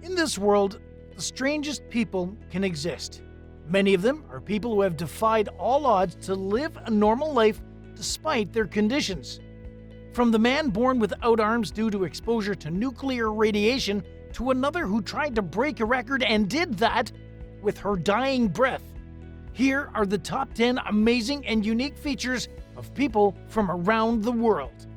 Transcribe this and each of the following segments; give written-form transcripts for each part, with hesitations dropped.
In this world, the strangest people can exist. Many of them are people who have defied all odds to live a normal life despite their conditions. From the man born without arms due to exposure to nuclear radiation to another who tried to break a record and did that with her dying breath. Here are the top 10 amazing and unique features of people from around the world.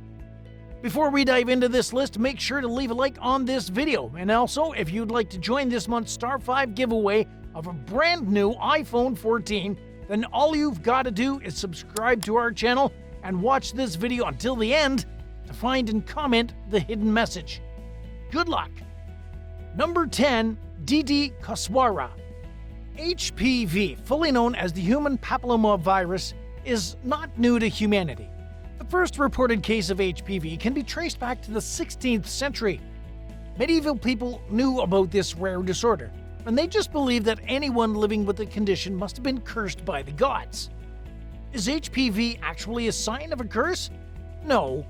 Before we dive into this list, make sure to leave a like on this video. And also, if you'd like to join this month's Star 5 giveaway of a brand new iPhone 14, then all you've got to do is subscribe to our channel and watch this video until the end to find and comment the hidden message. Good luck! Number 10. Didi Koswara. HPV, fully known as the human papillomavirus, is not new to humanity. The first reported case of HPV can be traced back to the 16th century. Medieval people knew about this rare disorder, and they just believed that anyone living with the condition must have been cursed by the gods. Is HPV actually a sign of a curse? No.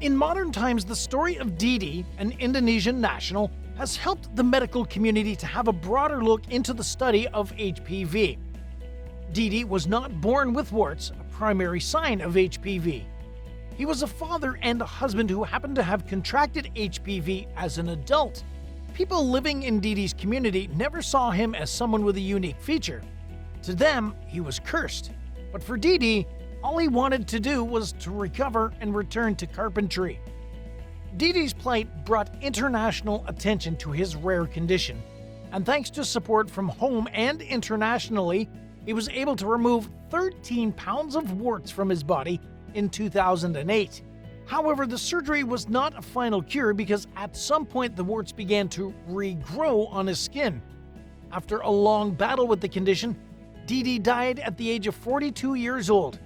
In modern times, the story of Didi, an Indonesian national, has helped the medical community to have a broader look into the study of HPV. Didi was not born with warts, a primary sign of HPV. He was a father and a husband who happened to have contracted HPV as an adult. People living in Didi's community never saw him as someone with a unique feature. To them, he was cursed. But for Didi, all he wanted to do was to recover and return to carpentry. Didi's plight brought international attention to his rare condition, and thanks to support from home and internationally, he was able to remove 13 pounds of warts from his body in 2008. However, the surgery was not a final cure because at some point the warts began to regrow on his skin. After a long battle with the condition, Didi died at the age of 42 years old.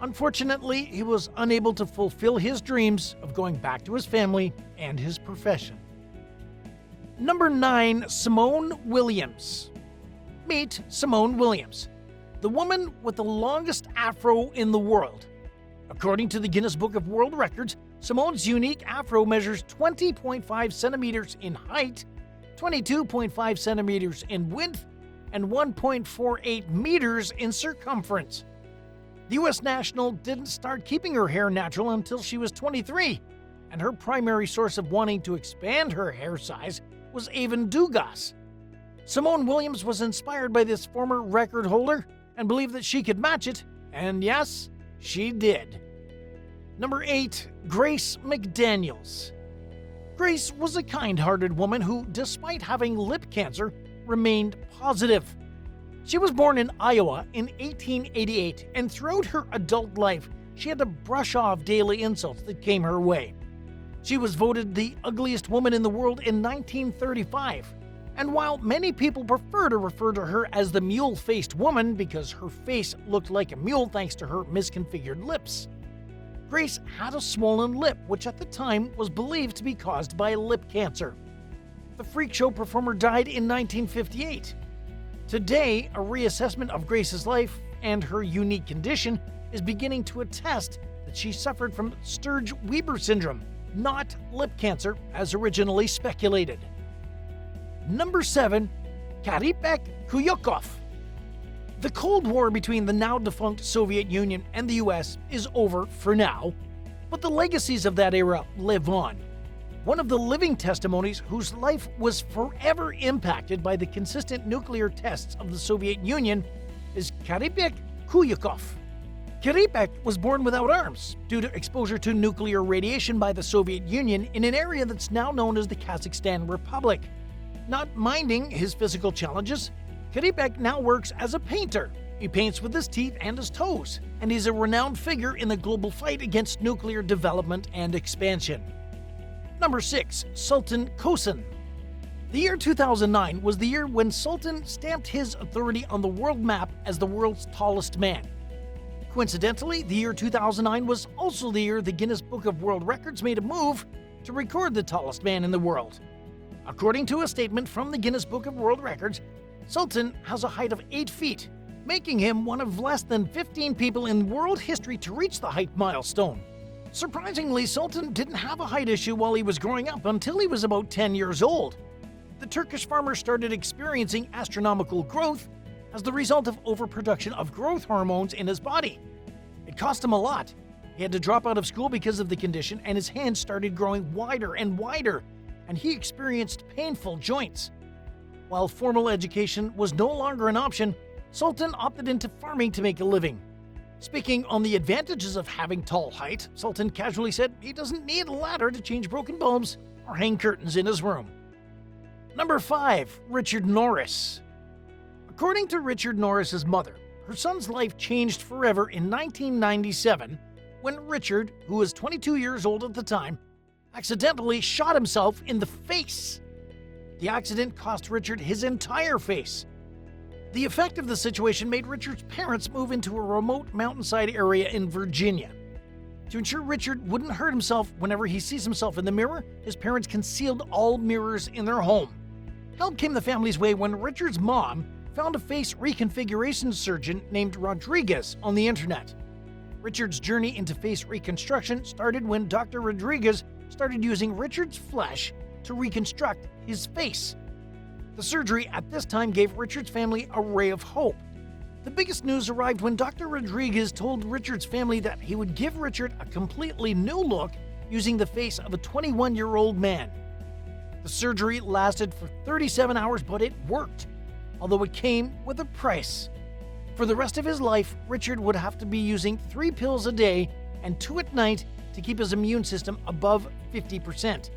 Unfortunately, he was unable to fulfill his dreams of going back to his family and his profession. Number 9. Simone Williams. Meet Simone Williams, the woman with the longest afro in the world. According to the Guinness Book of World Records, Simone's unique afro measures 20.5 centimeters in height, 22.5 centimeters in width, and 1.48 meters in circumference. The U.S. national didn't start keeping her hair natural until she was 23, and her primary source of wanting to expand her hair size was Avon Dugas. Simone Williams was inspired by this former record holder and believed that she could match it, and yes, she did. Number 8. Grace McDaniels. Grace was a kind-hearted woman who, despite having lip cancer, remained positive. She was born in Iowa in 1888, and throughout her adult life, she had to brush off daily insults that came her way. She was voted the ugliest woman in the world in 1935, and while many people prefer to refer to her as the mule-faced woman because her face looked like a mule thanks to her misconfigured lips, Grace had a swollen lip, which at the time was believed to be caused by lip cancer. The freak show performer died in 1958. Today, a reassessment of Grace's life and her unique condition is beginning to attest that she suffered from Sturge-Weber syndrome, not lip cancer as originally speculated. Number 7. Karipek Kuyukov. The Cold War between the now-defunct Soviet Union and the US is over for now, but the legacies of that era live on. One of the living testimonies whose life was forever impacted by the consistent nuclear tests of the Soviet Union is Karipek Kuyukov. Karipek was born without arms due to exposure to nuclear radiation by the Soviet Union in an area that's now known as the Kazakhstan Republic. Not minding his physical challenges, Karipek now works as a painter. He paints with his teeth and his toes, and he's a renowned figure in the global fight against nuclear development and expansion. Number 6. Sultan Kosen. The year 2009 was the year when Sultan stamped his authority on the world map as the world's tallest man. Coincidentally, the year 2009 was also the year the Guinness Book of World Records made a move to record the tallest man in the world. According to a statement from the Guinness Book of World Records, Sultan has a height of 8 feet, making him one of less than 15 people in world history to reach the height milestone. Surprisingly, Sultan didn't have a height issue while he was growing up until he was about 10 years old. the Turkish farmer started experiencing astronomical growth as the result of overproduction of growth hormones in his body. It cost him a lot. He had to drop out of school because of the condition, and his hands started growing wider and wider, and he experienced painful joints. While formal education was no longer an option, Sultan opted into farming to make a living. Speaking on the advantages of having tall height, Sultan casually said he doesn't need a ladder to change broken bulbs or hang curtains in his room. Number 5. Richard Norris. According to Richard Norris's mother, her son's life changed forever in 1997 when Richard, who was 22 years old at the time, accidentally shot himself in the face. The accident cost Richard his entire face. The effect of the situation made Richard's parents move into a remote mountainside area in Virginia. To ensure Richard wouldn't hurt himself whenever he sees himself in the mirror, his parents concealed all mirrors in their home. Help came the family's way when Richard's mom found a face reconfiguration surgeon named Rodriguez on the internet. Richard's journey into face reconstruction started when Dr. Rodriguez started using Richard's flesh to reconstruct his face. The surgery at this time gave Richard's family a ray of hope. The biggest news arrived when Dr. Rodriguez told Richard's family that he would give Richard a completely new look using the face of a 21-year-old man. The surgery lasted for 37 hours, but it worked, although it came with a price. For the rest of his life, Richard would have to be using 3 pills a day and 2 at night to keep his immune system above 50%.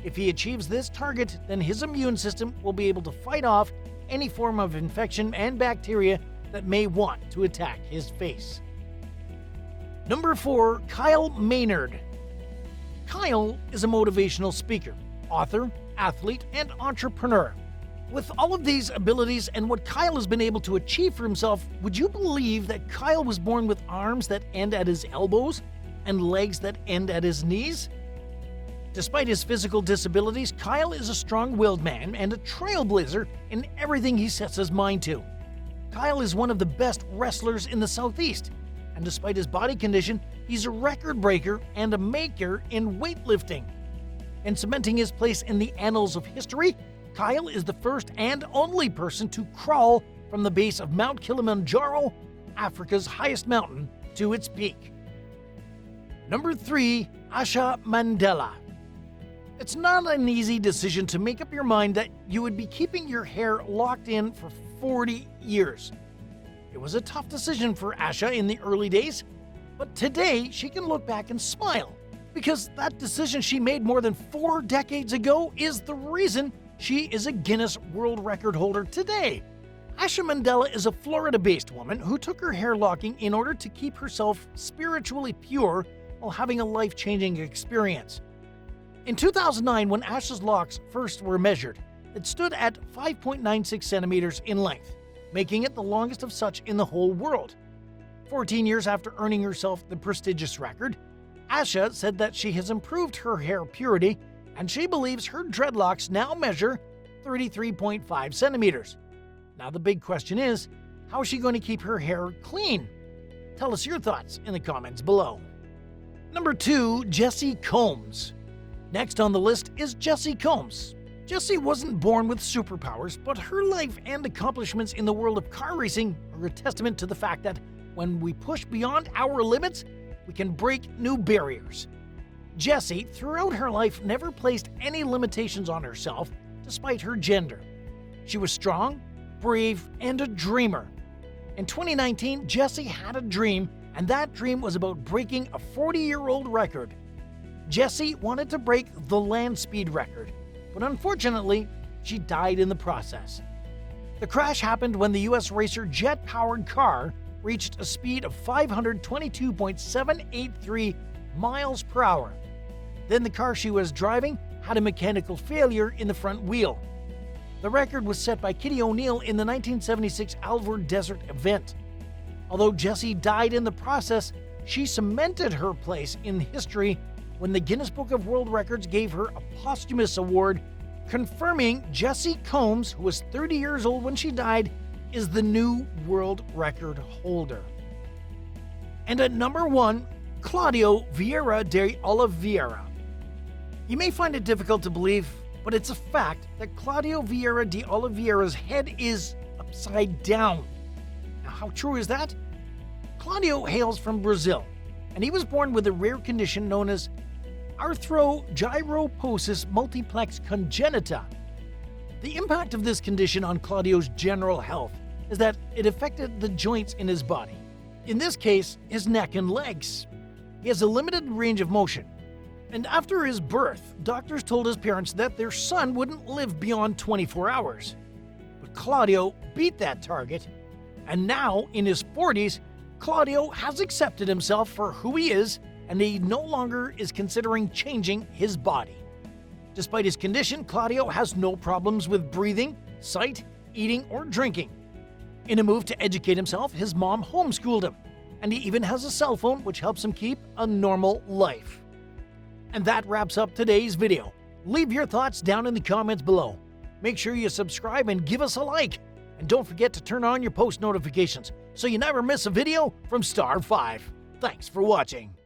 If he achieves this target, then his immune system will be able to fight off any form of infection and bacteria that may want to attack his face. Number 4. Kyle Maynard. Kyle is a motivational speaker, author, athlete, and entrepreneur. With all of these abilities and what Kyle has been able to achieve for himself, would you believe that Kyle was born with arms that end at his elbows and legs that end at his knees? Despite his physical disabilities, Kyle is a strong-willed man and a trailblazer in everything he sets his mind to. Kyle is one of the best wrestlers in the Southeast, and despite his body condition, he's a record breaker and a maker in weightlifting. In cementing his place in the annals of history, Kyle is the first and only person to crawl from the base of Mount Kilimanjaro, Africa's highest mountain, to its peak. Number 3. Asha Mandela. It's not an easy decision to make up your mind that you would be keeping your hair locked in for 40 years. It was a tough decision for Asha in the early days, but today she can look back and smile, because that decision she made more than 4 decades ago is the reason she is a Guinness World Record holder today. Asha Mandela is a Florida-based woman who took her hair locking in order to keep herself spiritually pure while having a life-changing experience. In 2009, when Asha's locks first were measured, it stood at 5.96 centimeters in length, making it the longest of such in the whole world. 14 years after earning herself the prestigious record, Asha said that she has improved her hair purity, and she believes her dreadlocks now measure 33.5 centimeters. Now the big question is, how is she going to keep her hair clean? Tell us your thoughts in the comments below. Number 2. Jessie Combs. Next on the list is Jessie Combs. Jessie wasn't born with superpowers, but her life and accomplishments in the world of car racing are a testament to the fact that when we push beyond our limits, we can break new barriers. Jessie, throughout her life, never placed any limitations on herself, despite her gender. She was strong, brave, and a dreamer. In 2019, Jessie had a dream, and that dream was about breaking a 40-year-old record. Jessie wanted to break the land speed record, but unfortunately, she died in the process. The crash happened when the U.S. racer jet-powered car reached a speed of 522.783 miles per hour. Then the car she was driving had a mechanical failure in the front wheel. The record was set by Kitty O'Neill in the 1976 Alvord Desert event. Although Jessie died in the process, she cemented her place in history when the Guinness Book of World Records gave her a posthumous award, confirming Jessie Combs, who was 30 years old when she died, is the new world record holder. And at number 1, Claudio Vieira de Oliveira. You may find it difficult to believe, But it's a fact that Claudio Vieira de Oliveira's head is upside down. Now, how true is that? Claudio hails from Brazil, and he was born with a rare condition known as arthrogyroposis multiplex congenita. The impact of this condition on Claudio's general health is that it affected the joints in his body. In this case, his neck and legs. He has a limited range of motion. And after his birth, doctors told his parents that their son wouldn't live beyond 24 hours. But Claudio beat that target, and now, in his 40s, Claudio has accepted himself for who he is, and he no longer is considering changing his body. Despite his condition, Claudio has no problems with breathing, sight, eating, or drinking. In a move to educate himself, his mom homeschooled him, and he even has a cell phone which helps him keep a normal life. And that wraps up today's video. Leave your thoughts down in the comments below. Make sure you subscribe and give us a like. And don't forget to turn on your post notifications so you never miss a video from Star 5. Thanks for watching.